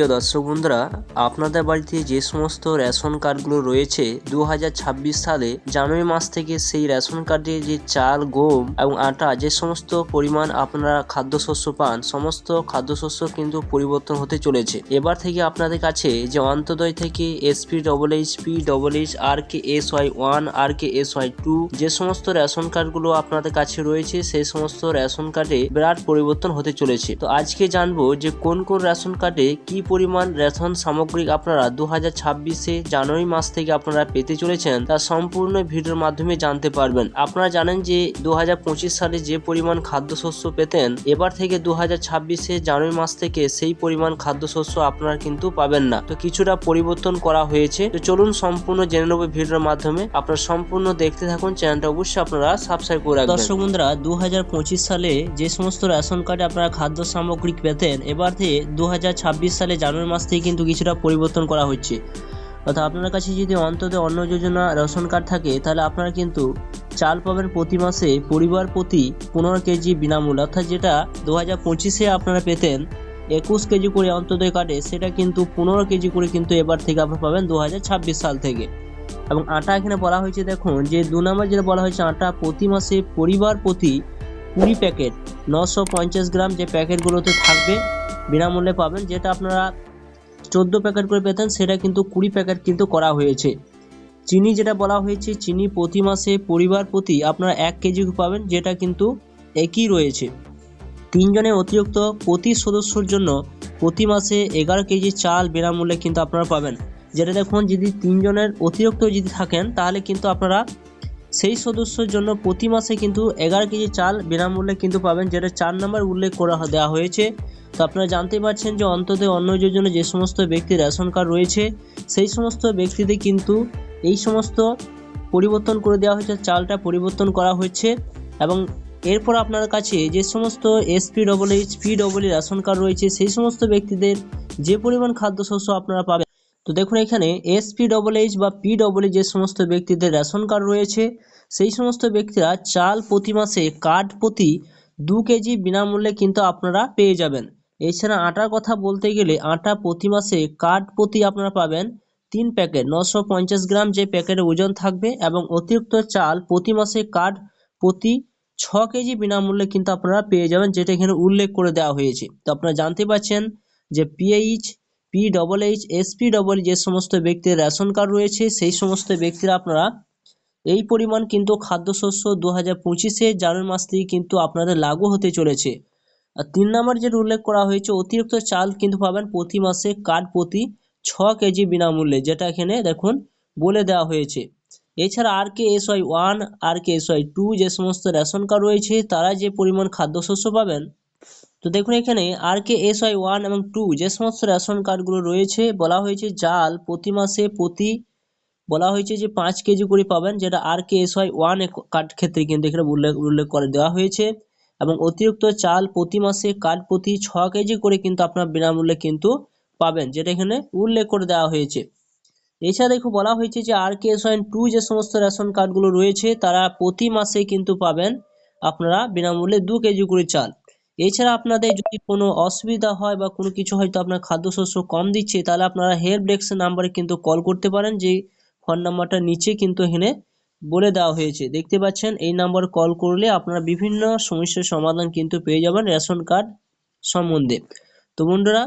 প্রিয় দর্শক বন্ধুরা, আপনাদের বাড়িতে যে সমস্ত রেশন কার্ডগুলো রয়েছে 2026 সালে জানুয়ারি মাস থেকে সেই রেশন কার্ডে যে চাল, গম এবং আটা যে সমস্ত পরিমাণ আপনারা খাদ্যশস্য পান, সমস্ত খাদ্যশস্য কিন্তু পরিবর্তন হতে চলেছে। এবার থেকে আপনাদের কাছে যে অন্তোদয় থেকে SP+H, P+H, RKSY1, RKSY2 যে সমস্ত রেশন কার্ডগুলো আপনাদের কাছে রয়েছে সেই সমস্ত রেশন কার্ডে বিরাট পরিবর্তন হতে চলেছে। তো আজকে জানবো যে কোন কোন রেশন কার্ডে কি পরিমাণ রেশন সামগ্রিক আপনারা 2026 জানুয়ারি মাস থেকে আপনারা পেতে চলেছেন তা সম্পূর্ণ ভিডিওর মাধ্যমে জানতে পারবেন। আপনারা জানেন যে 2025 সালে যে পরিমাণ খাদ্যশস্য পেতেন, এবার থেকে 2026 জানুয়ারি মাস থেকে সেই পরিমাণ খাদ্যশস্য আপনারা কিন্তু পাবেন না। তো কিছুটা পরিবর্তন করা হয়েছে। তো চলুন সম্পূর্ণ জেনে নেব ভিডিওর মাধ্যমে। আপনারা সম্পূর্ণ দেখতে থাকুন, চ্যানেলটা অবশ্যই আপনারা সাবস্ক্রাইব করে রাখবেন। দর্শক বন্ধুরা, 2025 সালে যে সমস্ত রেশন কার্ডে আপনারা খাদ্য সামগ্রিক পেতেন, এবার থেকে 2026 সালে জানুয়ারি মাস থেকে কিন্তু কিছুটা পরিবর্তন করা হচ্ছে। অর্থাৎ আপনার কাছে যদি অন্তোদয় অন্ন যোজনা রেশন কার্ড থাকে, তাহলে আপনারা কিন্তু চাল পাবেন প্রতি মাসে পরিবার প্রতি 15 কেজি বিনামূল্যে। অর্থাৎ যেটা 2025 আপনারা পেতেন 21 কেজি করে অন্তোদয় কার্ডে, সেটা কিন্তু 15 কেজি করে কিন্তু এবার থেকে আপনারা পাবেন 2026 সাল থেকে। এবং আটা এখানে বলা হয়েছে, দেখুন যে 2 নম্বর যেটা বলা হয়েছে, আটা প্রতি মাসে পরিবার প্রতি 20 প্যাকেট 950 গ্রাম যে প্যাকেটগুলোতে থাকবে বিনামূল্যে পাবেন। যেটা আপনারা 14 প্যাকেট করে পেতেন, সেটা কিন্তু 20 প্যাকেট কিন্তু করা হয়েছে। চিনি যেটা বলা হয়েছে, চিনি প্রতি মাসে পরিবার প্রতি আপনারা 1 কেজি পাবেন, যেটা কিন্তু একই রয়েছে। 3 জনের অতিরিক্ত প্রতি সদস্যর জন্য প্রতি মাসে 11 কেজি চাল বিনামূল্যে কিন্তু আপনারা পাবেন। যেটা দেখুন, যদি 3 জনের অতিরিক্ত যদি থাকেন, তাহলে কিন্তু আপনারা সেই সদস্যের জন্য প্রতি মাসে কিন্তু 11 কেজি চাল বিনামূল্যে কিন্তু পাবেন, যেটা 4 নম্বর উল্লেখ করা দেওয়া হয়েছে। তো আপনারা জানতে পারছেন যে অন্তোদয় অন্ন যোজনা যে সমস্ত ব্যক্তির রেশন কার্ড রয়েছে, সেই সমস্ত ব্যক্তিদের কিন্তু এই সমস্ত পরিবর্তন করে দেওয়া হয়েছে, চালটা পরিবর্তন করা হচ্ছে। এবং এরপর আপনার কাছে যে সমস্ত SP+H, P+H রেশন কার্ড রয়েছে, সেই সমস্ত ব্যক্তিদের যে পরিমাণ খাদ্যশস্য আপনারা পাবেন। তো দেখুন এখানে SP+H বা P+H যে সমস্ত ব্যক্তিদের রেশন কার্ড রয়েছে, সেই সমস্ত ব্যক্তিরা চাল প্রতি মাসে কার্ড প্রতি 2 কেজি বিনামূল্যে কিন্তু আপনারা পেয়ে যাবেন। এছাড়া আটার কথা বলতে গেলে, আটা প্রতি মাসে কার্ড প্রতি আপনারা পাবেন 3 প্যাকেট 950 গ্রাম যে প্যাকেটের ওজন থাকবে। এবং অতিরিক্ত চাল প্রতি মাসে কার্ড প্রতি 6 কেজি বিনামূল্যে কিন্তু আপনারা পেয়ে যাবেন, যেটা এখানে উল্লেখ করে দেওয়া হয়েছে। তো আপনারা জানতে পারছেন যে PH, P+H, SP+H যে সমস্ত ব্যক্তির রেশন কার্ড রয়েছে, সেই সমস্ত ব্যক্তিরা আপনারা এই পরিমাণ কিন্তু খাদ্যশস্য 2025 জানুয়ারি মাস থেকে কিন্তু আপনাদের লাগু হতে চলেছে। আর 3 নম্বর যেটা উল্লেখ করা হয়েছে, অতিরিক্ত চাল কিন্তু পাবেন প্রতি মাসে কার্ড প্রতি 6 কেজি বিনামূল্যে, যেটা এখানে দেখুন বলে দেওয়া হয়েছে। এছাড়া RKSY1, RKSY2 যে সমস্ত রেশন কার্ড রয়েছে, তারা যে পরিমাণ খাদ্যশস্য পাবেন। তো দেখুন এখানে RKSY1 এবং 2 যে সমস্ত রেশন কার্ডগুলো রয়েছে, বলা হয়েছে চাল প্রতি মাসে বলা হয়েছে যে 5 কেজি করে পাবেন, যেটা RKSY1 কার্ড ক্ষেত্রে কিন্তু এখানে উল্লেখ করে দেওয়া হয়েছে। এবং অতিরিক্ত চাল প্রতি মাসে কার্ড প্রতি 6 কেজি করে কিন্তু আপনার বিনামূল্যে কিন্তু পাবেন, যেটা এখানে উল্লেখ করে দেওয়া হয়েছে। এছাড়া দেখো বলা হয়েছে যে RKSY2 যে সমস্ত রেশন কার্ডগুলো রয়েছে, তারা প্রতি মাসে কিন্তু পাবেন আপনারা বিনামূল্যে 2 কেজি করে চাল। এছাড়া আপনাদের যদি কোনো অসুবিধা হয় বা কোনো কিছু হয়তো আপনার খাদ্যশস্য কম দিচ্ছে, তাহলে আপনারা হেল্প ডেস্ক নাম্বারে কিন্তু কল করতে পারেন। যে ফোন নাম্বারটা নিচে কিন্তু এখানে বলে দেওয়া হয়েছে, দেখতে পাচ্ছেন। এই নাম্বার কল করলে আপনারা বিভিন্ন সমস্যার সমাধান কিন্তু পেয়ে যাবেন রেশন কার্ড সম্বন্ধে। তো বন্ধুরা,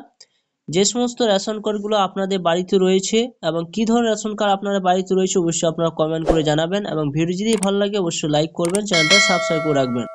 যে সমস্ত রেশন কার্ডগুলো আপনাদের বাড়িতে রয়েছে এবং কি ধরনের রেশন কার্ড আপনাদের বাড়িতে রয়েছে, অবশ্যই আপনারা কমেন্ট করে জানাবেন। এবং ভিডিও যদি ভালো লাগে অবশ্যই লাইক করবেন, চ্যানেলটা সাবস্ক্রাইব করে রাখবেন।